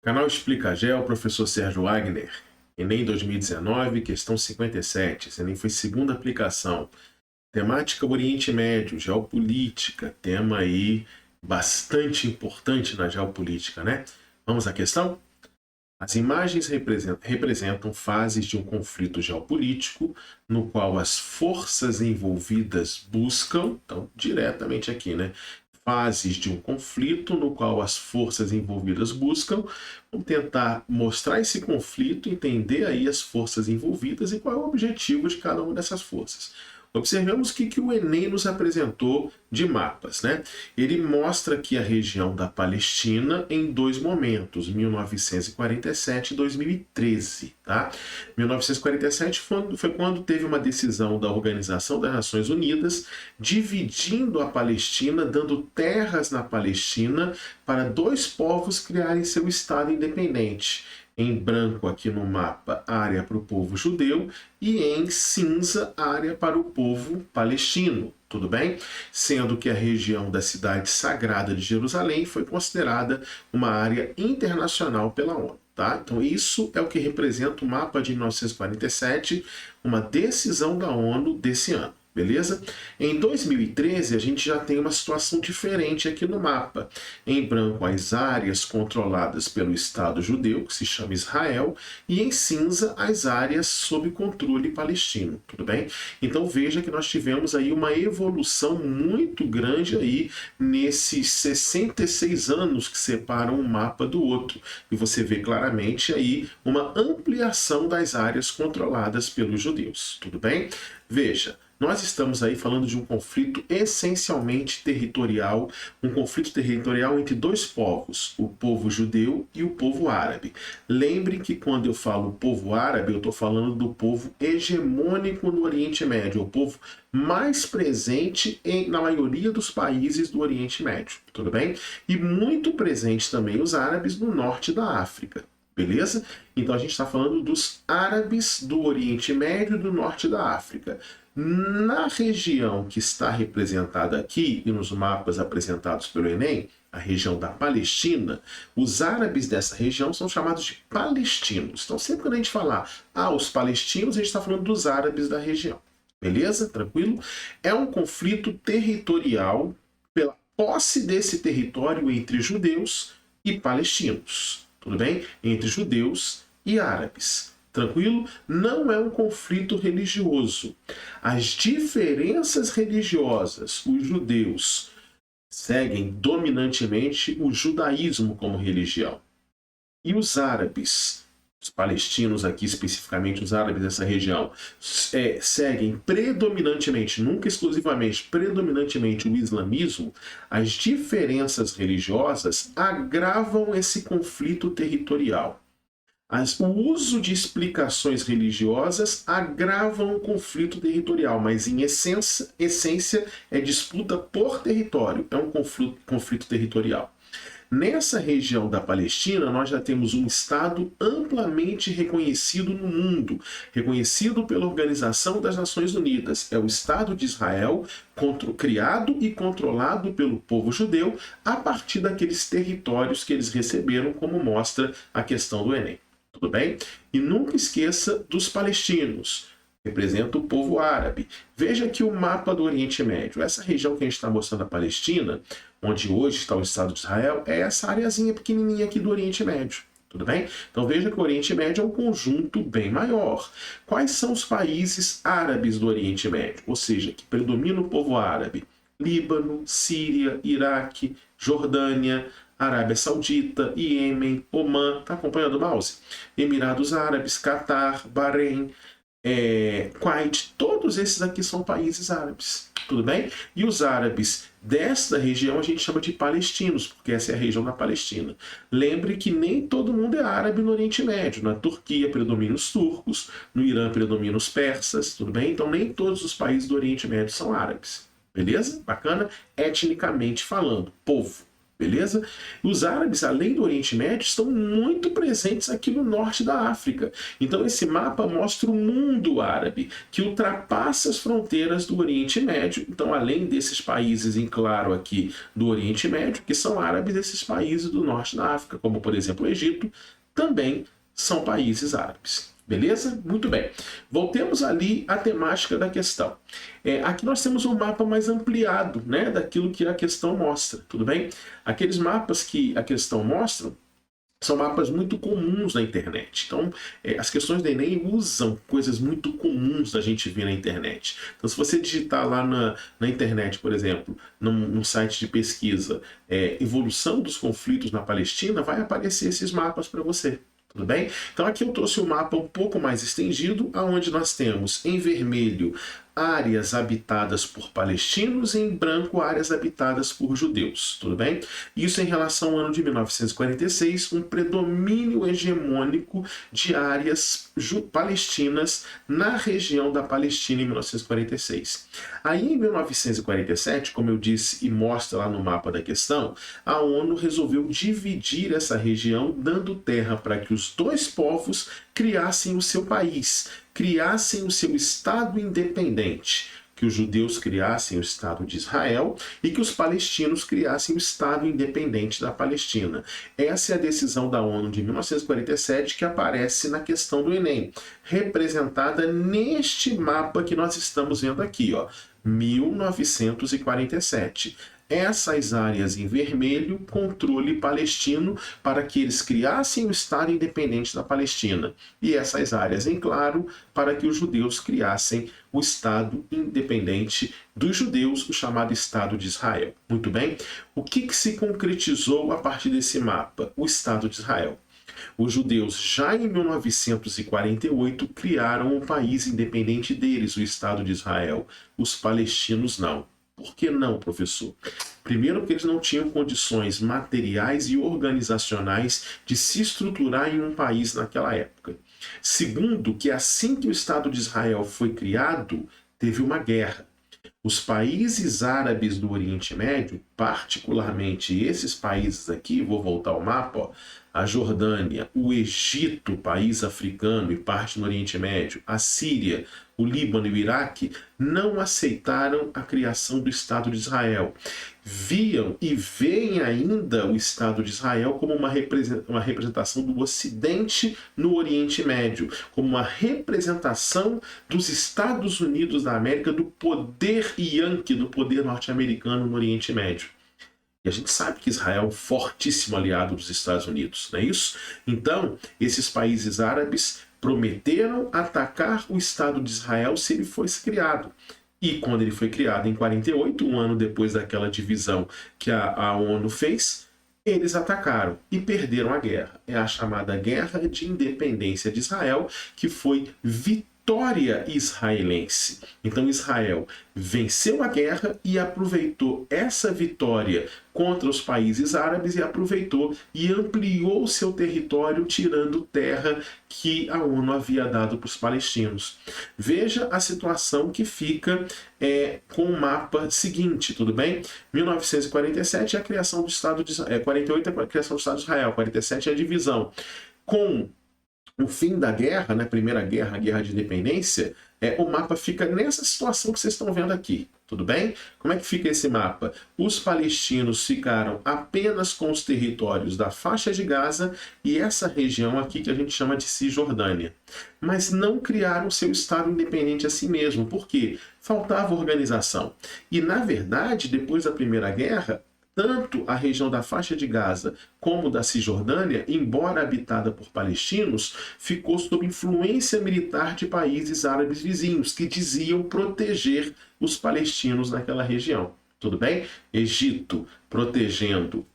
Canal Explica Geo, professor Sérgio Wagner. Enem 2019, questão 57. Esse Enem foi segunda aplicação. Temática Oriente Médio, geopolítica. Tema aí bastante importante na geopolítica, né? Vamos à questão? As imagens representam fases de um conflito geopolítico no qual as forças envolvidas buscam, então diretamente aqui, né? Fases de um conflito no qual as forças envolvidas buscam. Vamos tentar mostrar esse conflito, entender aí as forças envolvidas e qual é o objetivo de cada uma dessas forças. Observamos o que o Enem nos apresentou de mapas, né? Ele mostra aqui a região da Palestina em dois momentos, 1947 e 2013, tá? 1947 foi quando teve uma decisão da Organização das Nações Unidas dividindo a Palestina, dando terras na Palestina para dois povos criarem seu Estado independente. Em branco aqui no mapa, área para o povo judeu, e em cinza, área para o povo palestino, tudo bem? Sendo que a região da cidade sagrada de Jerusalém foi considerada uma área internacional pela ONU. Tá? Então isso é o que representa o mapa de 1947, uma decisão da ONU desse ano. Beleza? Em 2013, a gente já tem uma situação diferente aqui no mapa. Em branco, as áreas controladas pelo Estado judeu, que se chama Israel, e em cinza, as áreas sob controle palestino, tudo bem? Então veja que nós tivemos aí uma evolução muito grande aí nesses 66 anos que separam um mapa do outro. E você vê claramente aí uma ampliação das áreas controladas pelos judeus, tudo bem? Veja, nós estamos aí falando de um conflito essencialmente territorial, um conflito territorial entre dois povos, o povo judeu e o povo árabe. Lembre que quando eu falo povo árabe, eu estou falando do povo hegemônico no Oriente Médio, o povo mais presente na maioria dos países do Oriente Médio, tudo bem? E muito presente também os árabes no norte da África. Beleza? Então a gente está falando dos árabes do Oriente Médio e do norte da África. Na região que está representada aqui e nos mapas apresentados pelo Enem, a região da Palestina, os árabes dessa região são chamados de palestinos. Então sempre quando a gente falar os palestinos, a gente está falando dos árabes da região. Beleza? Tranquilo? É um conflito territorial pela posse desse território entre judeus e palestinos. Tudo bem? Entre judeus e árabes. Tranquilo? Não é um conflito religioso. As diferenças religiosas, os judeus seguem dominantemente o judaísmo como religião. E os árabes, os palestinos aqui especificamente, os árabes dessa região, seguem predominantemente, nunca exclusivamente, predominantemente o islamismo. As diferenças religiosas agravam esse conflito territorial. O uso de explicações religiosas agravam o conflito territorial, mas em essência é disputa por território, é um conflito territorial. Nessa região da Palestina, nós já temos um Estado amplamente reconhecido no mundo, reconhecido pela Organização das Nações Unidas. É o Estado de Israel, criado e controlado pelo povo judeu, a partir daqueles territórios que eles receberam, como mostra a questão do Enem. Tudo bem? E nunca esqueça dos palestinos. Representa o povo árabe. Veja aqui o mapa do Oriente Médio. Essa região que a gente está mostrando a Palestina, onde hoje está o Estado de Israel, é essa areazinha pequenininha aqui do Oriente Médio. Tudo bem? Então veja que o Oriente Médio é um conjunto bem maior. Quais são os países árabes do Oriente Médio? Ou seja, que predomina o povo árabe? Líbano, Síria, Iraque, Jordânia, Arábia Saudita, Iêmen, Omã, está acompanhando o mouse? Emirados Árabes, Catar, Bahrein, Kuwait, todos esses aqui são países árabes, tudo bem? E os árabes desta região a gente chama de palestinos, porque essa é a região da Palestina. Lembre que nem todo mundo é árabe no Oriente Médio. Na Turquia predominam os turcos, no Irã predominam os persas, tudo bem? Então nem todos os países do Oriente Médio são árabes, beleza? Bacana? Etnicamente falando, povo. Beleza? Os árabes, além do Oriente Médio, estão muito presentes aqui no norte da África. Então esse mapa mostra o mundo árabe, que ultrapassa as fronteiras do Oriente Médio. Então, além desses países, em claro aqui, do Oriente Médio, que são árabes, esses países do norte da África, como por exemplo o Egito, também são países árabes. Beleza? Muito bem. Voltemos ali à temática da questão. Aqui nós temos um mapa mais ampliado, né, daquilo que a questão mostra, tudo bem? Aqueles mapas que a questão mostra são mapas muito comuns na internet. Então, as questões do Enem usam coisas muito comuns da gente ver na internet. Então, se você digitar lá na internet, por exemplo, num site de pesquisa, evolução dos conflitos na Palestina, vai aparecer esses mapas para você. Tudo bem? Então aqui eu trouxe um mapa um pouco mais estendido, onde nós temos em vermelho áreas habitadas por palestinos e em branco áreas habitadas por judeus, tudo bem? Isso em relação ao ano de 1946, um predomínio hegemônico de áreas palestinas na região da Palestina em 1946. Aí em 1947, como eu disse e mostra lá no mapa da questão, a ONU resolveu dividir essa região, dando terra para que os dois povos criassem o seu país, criassem o seu Estado independente, que os judeus criassem o Estado de Israel e que os palestinos criassem o Estado independente da Palestina. Essa é a decisão da ONU de 1947 que aparece na questão do Enem, representada neste mapa que nós estamos vendo aqui, ó, 1947. Essas áreas em vermelho, controle palestino, para que eles criassem o Estado independente da Palestina. E essas áreas em claro, para que os judeus criassem o Estado independente dos judeus, o chamado Estado de Israel. Muito bem? O que se concretizou a partir desse mapa? O Estado de Israel. Os judeus, já em 1948, criaram o país independente deles, o Estado de Israel. Os palestinos não. Por que não, professor? Primeiro, porque eles não tinham condições materiais e organizacionais de se estruturar em um país naquela época. Segundo, que assim que o Estado de Israel foi criado, teve uma guerra. Os países árabes do Oriente Médio, particularmente esses países aqui, vou voltar ao mapa, ó, a Jordânia, o Egito, país africano e parte no Oriente Médio, a Síria, o Líbano e o Iraque, não aceitaram a criação do Estado de Israel. Viam e veem ainda o Estado de Israel como uma representação do Ocidente no Oriente Médio, como uma representação dos Estados Unidos da América, do poder Yankee, do poder norte-americano no Oriente Médio. E a gente sabe que Israel é um fortíssimo aliado dos Estados Unidos, não é isso? Então, esses países árabes prometeram atacar o Estado de Israel se ele fosse criado. E quando ele foi criado em 48, um ano depois daquela divisão que a ONU fez, eles atacaram e perderam a guerra. É a chamada Guerra de Independência de Israel, que foi vitória israelense. Então Israel venceu a guerra e aproveitou essa vitória contra os países árabes e aproveitou e ampliou seu território, tirando terra que a ONU havia dado para os palestinos. Veja a situação que fica com o mapa seguinte, tudo bem? 1947 é a criação do Estado de Israel, 48 é a criação do Estado de Israel, 47 é a divisão. Com o fim da guerra, né, Primeira Guerra, a Guerra de Independência, o mapa fica nessa situação que vocês estão vendo aqui, tudo bem? Como é que fica esse mapa? Os palestinos ficaram apenas com os territórios da faixa de Gaza e essa região aqui que a gente chama de Cisjordânia. Mas não criaram seu Estado independente a si mesmo, porque faltava organização. E, na verdade, depois da Primeira Guerra, tanto a região da faixa de Gaza como da Cisjordânia, embora habitada por palestinos, ficou sob influência militar de países árabes vizinhos, que diziam proteger os palestinos naquela região. Tudo bem? Egito protegendo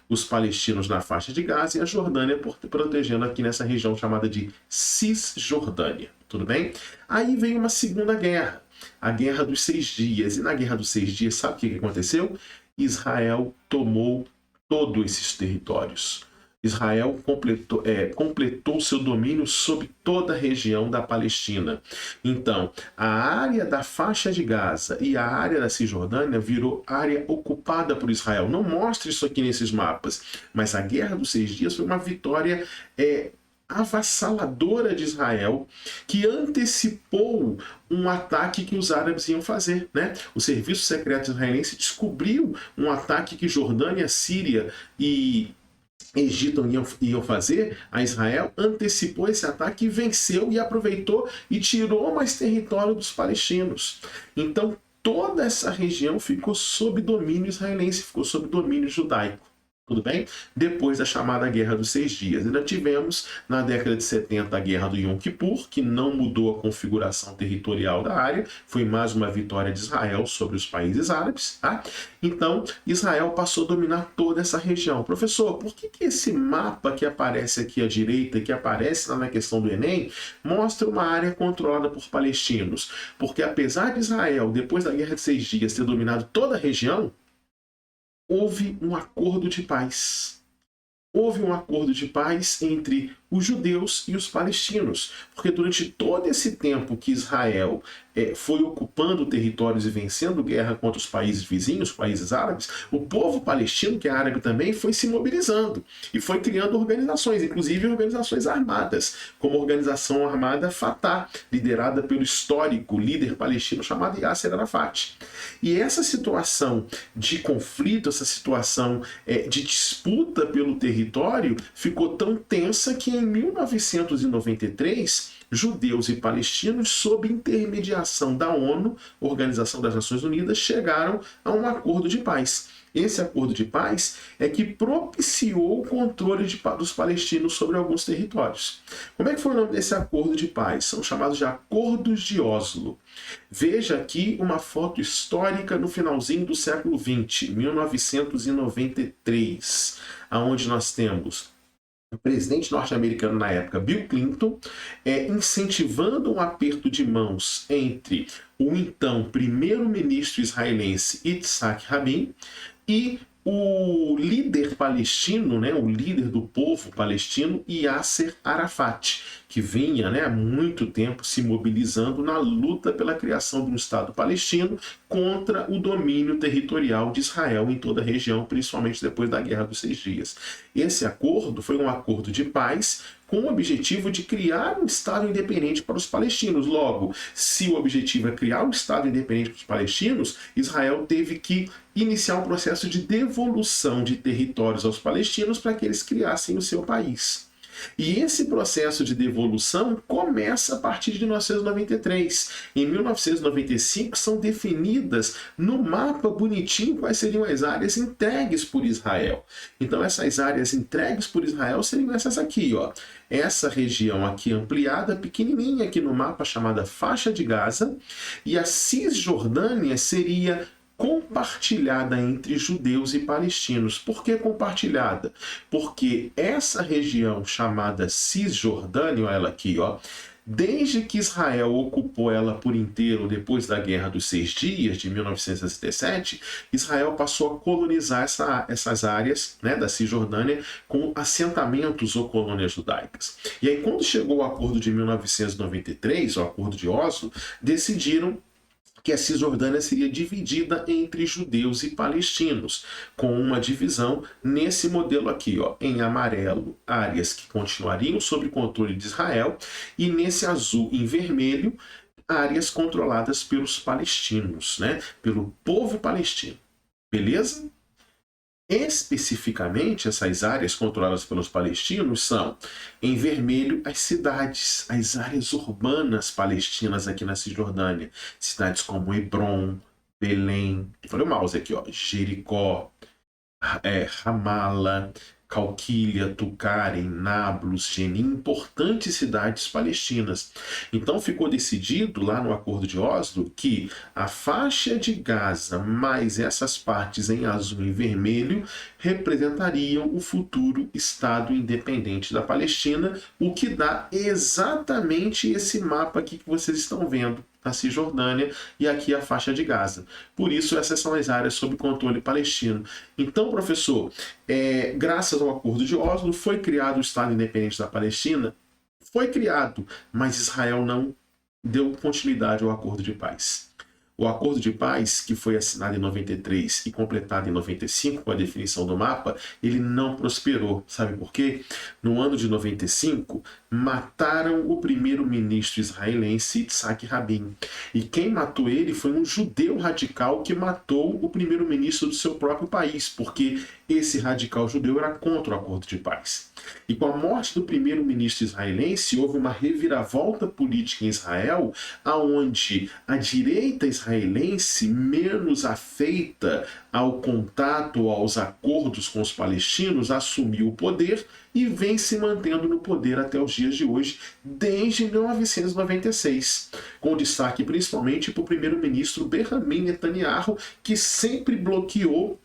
os palestinos na faixa de Gaza e a Jordânia protegendo aqui nessa região chamada de Cisjordânia. Tudo bem? Aí vem uma segunda guerra. A Guerra dos 6 Dias. E na Guerra dos 6 Dias, sabe o que aconteceu? Israel tomou todos esses territórios. Israel completou seu domínio sobre toda a região da Palestina. Então, a área da faixa de Gaza e a área da Cisjordânia virou área ocupada por Israel. Não mostra isso aqui nesses mapas, mas a Guerra dos 6 Dias foi uma vitória avassaladora de Israel, que antecipou um ataque que os árabes iam fazer, né? O serviço secreto israelense descobriu um ataque que Jordânia, Síria e Egito iam fazer a Israel, antecipou esse ataque e venceu e aproveitou e tirou mais território dos palestinos. Então toda essa região ficou sob domínio israelense, ficou sob domínio judaico. Tudo bem? Depois da chamada Guerra dos 6 Dias. Ainda tivemos, na década de 70, a Guerra do Yom Kippur, que não mudou a configuração territorial da área, foi mais uma vitória de Israel sobre os países árabes. Tá? Então, Israel passou a dominar toda essa região. Professor, por que esse mapa que aparece aqui à direita, que aparece lá na questão do Enem, mostra uma área controlada por palestinos? Porque apesar de Israel, depois da Guerra de 6 Dias, ter dominado toda a região, houve um acordo de paz. Houve um acordo de paz entre os judeus e os palestinos, porque durante todo esse tempo que Israel foi ocupando territórios e vencendo guerra contra os países vizinhos, os países árabes, o povo palestino, que é árabe também, foi se mobilizando e foi criando organizações, inclusive organizações armadas, como a organização armada Fatah, liderada pelo histórico líder palestino chamado Yasser Arafat. E essa situação de conflito, essa situação de disputa pelo território ficou tão tensa que em 1993, judeus e palestinos, sob intermediação da ONU, Organização das Nações Unidas, chegaram a um acordo de paz. Esse acordo de paz é que propiciou o controle dos palestinos sobre alguns territórios. Como é que foi o nome desse acordo de paz? São chamados de Acordos de Oslo. Veja aqui uma foto histórica no finalzinho do século XX, 1993, onde nós temos o presidente norte-americano na época, Bill Clinton, incentivando um aperto de mãos entre o então primeiro-ministro israelense Yitzhak Rabin e o líder palestino, né, o líder do povo palestino, Yasser Arafat, que vinha há muito tempo se mobilizando na luta pela criação de um Estado palestino contra o domínio territorial de Israel em toda a região, principalmente depois da Guerra dos 6 Dias. Esse acordo foi um acordo de paz com o objetivo de criar um Estado independente para os palestinos. Logo, se o objetivo é criar um Estado independente para os palestinos, Israel teve que iniciar um processo de devolução de territórios aos palestinos para que eles criassem o seu país. E esse processo de devolução começa a partir de 1993. Em 1995 são definidas no mapa bonitinho quais seriam as áreas entregues por Israel. Então essas áreas entregues por Israel seriam essas aqui, ó. Essa região aqui ampliada, pequenininha aqui no mapa, chamada faixa de Gaza, e a Cisjordânia seria compartilhada entre judeus e palestinos. Por que compartilhada? Porque essa região chamada Cisjordânia, olha ela aqui, ó, desde que Israel ocupou ela por inteiro depois da Guerra dos 6 Dias, de 1967, Israel passou a colonizar essas áreas, né, da Cisjordânia com assentamentos ou colônias judaicas. E aí, quando chegou o acordo de 1993, o acordo de Oslo, decidiram que a Cisjordânia seria dividida entre judeus e palestinos, com uma divisão nesse modelo aqui, ó, em amarelo, áreas que continuariam sob controle de Israel, e nesse azul em vermelho, áreas controladas pelos palestinos, né, pelo povo palestino. Beleza? Especificamente, essas áreas controladas pelos palestinos são, em vermelho, as cidades, as áreas urbanas palestinas aqui na Cisjordânia. Cidades como Hebron, Belém, olha o mouse aqui, ó, Jericó, Ramala, Calquília, Tucaren, Nablus, Jenin, importantes cidades palestinas. Então ficou decidido lá no Acordo de Oslo que a faixa de Gaza mais essas partes em azul e vermelho representariam o futuro Estado independente da Palestina, o que dá exatamente esse mapa aqui que vocês estão vendo. da Cisjordânia e aqui a faixa de Gaza. Por isso, essas são as áreas sob controle palestino. Então, professor, graças ao Acordo de Oslo, foi criado o Estado Independente da Palestina? Foi criado, mas Israel não deu continuidade ao Acordo de Paz. O Acordo de Paz, que foi assinado em 93 e completado em 95 com a definição do mapa, ele não prosperou. Sabe por quê? No ano de 95, mataram o primeiro-ministro israelense Yitzhak Rabin. E quem matou ele foi um judeu radical que matou o primeiro-ministro do seu próprio país, porque esse radical judeu era contra o Acordo de Paz. E com a morte do primeiro-ministro israelense, houve uma reviravolta política em Israel, aonde a direita israelense, menos afeita ao contato, aos acordos com os palestinos, assumiu o poder e vem se mantendo no poder até os dias de hoje, desde 1996, com destaque principalmente para o primeiro-ministro Benjamin Netanyahu, que sempre bloqueou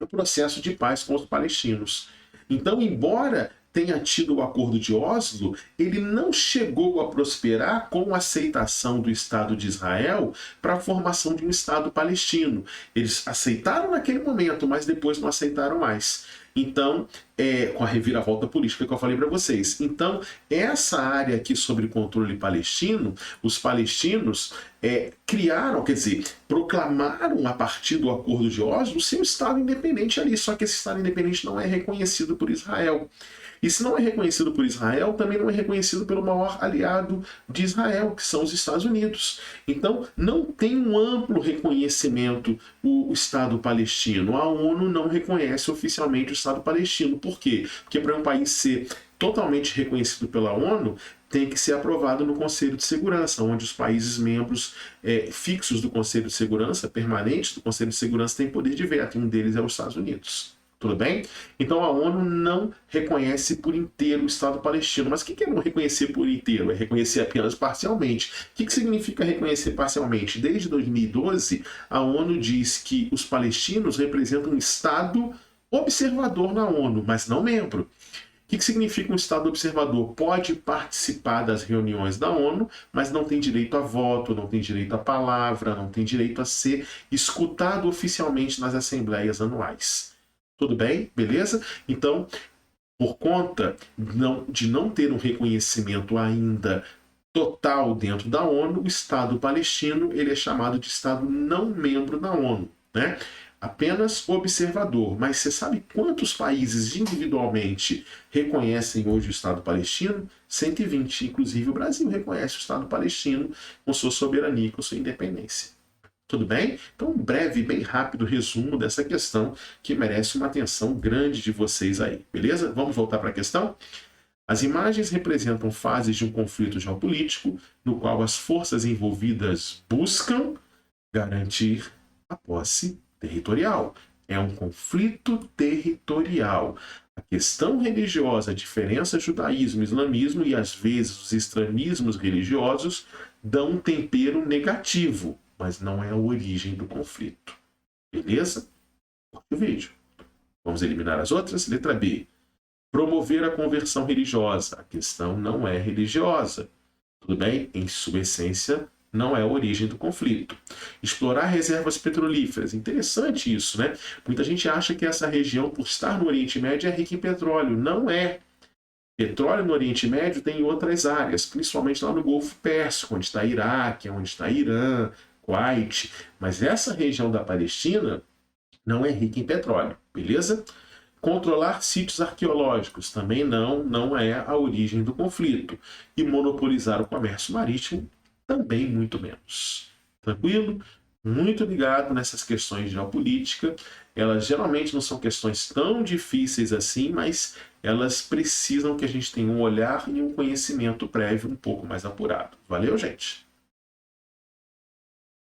o processo de paz com os palestinos. Então, embora tenha tido o Acordo de Oslo, ele não chegou a prosperar com a aceitação do Estado de Israel para a formação de um Estado palestino. Eles aceitaram naquele momento, mas depois não aceitaram mais. Então, com a reviravolta política que eu falei para vocês. Então, essa área aqui sobre controle palestino, os palestinos criaram, quer dizer, proclamaram a partir do Acordo de Oslo o seu Estado independente ali, só que esse Estado independente não é reconhecido por Israel. E se não é reconhecido por Israel, também não é reconhecido pelo maior aliado de Israel, que são os Estados Unidos. Então, não tem um amplo reconhecimento o Estado palestino. A ONU não reconhece oficialmente o Estado palestino. Por quê? Porque para um país ser totalmente reconhecido pela ONU, tem que ser aprovado no Conselho de Segurança, onde os países membros fixos do Conselho de Segurança, permanentes do Conselho de Segurança, têm poder de veto, e um deles é os Estados Unidos. Tudo bem? Então a ONU não reconhece por inteiro o Estado palestino. Mas o que é não reconhecer por inteiro? É reconhecer apenas parcialmente. O que significa reconhecer parcialmente? Desde 2012, a ONU diz que os palestinos representam um Estado observador na ONU, mas não membro. O que significa um Estado observador? Pode participar das reuniões da ONU, mas não tem direito a voto, não tem direito à palavra, não tem direito a ser escutado oficialmente nas assembleias anuais. Tudo bem? Beleza? Então, por conta de não ter um reconhecimento ainda total dentro da ONU, o Estado palestino ele é chamado de Estado não membro da ONU, né? Apenas observador. Mas você sabe quantos países individualmente reconhecem hoje o Estado palestino? 120. Inclusive o Brasil reconhece o Estado palestino com sua soberania e com sua independência. Tudo bem? Então, um breve, bem rápido resumo dessa questão que merece uma atenção grande de vocês aí, beleza? Vamos voltar para a questão? As imagens representam fases de um conflito geopolítico no qual as forças envolvidas buscam garantir a posse territorial. É um conflito territorial. A questão religiosa, a diferença judaísmo, islamismo e às vezes os extremismos religiosos dão um tempero negativo, mas não é a origem do conflito. Beleza? Curte o vídeo. Vamos eliminar as outras? Letra B. Promover a conversão religiosa. A questão não é religiosa. Tudo bem? Em sua essência, não é a origem do conflito. Explorar reservas petrolíferas. Interessante isso, né? Muita gente acha que essa região, por estar no Oriente Médio, é rica em petróleo. Não é. Petróleo no Oriente Médio tem em outras áreas, principalmente lá no Golfo Pérsico, onde está Iraque, onde está Irã, Kuwait, mas essa região da Palestina não é rica em petróleo, beleza? Controlar sítios arqueológicos também não é a origem do conflito. E monopolizar o comércio marítimo também muito menos. Tranquilo? Muito ligado nessas questões de geopolítica. Elas geralmente não são questões tão difíceis assim, mas elas precisam que a gente tenha um olhar e um conhecimento prévio um pouco mais apurado. Valeu, gente?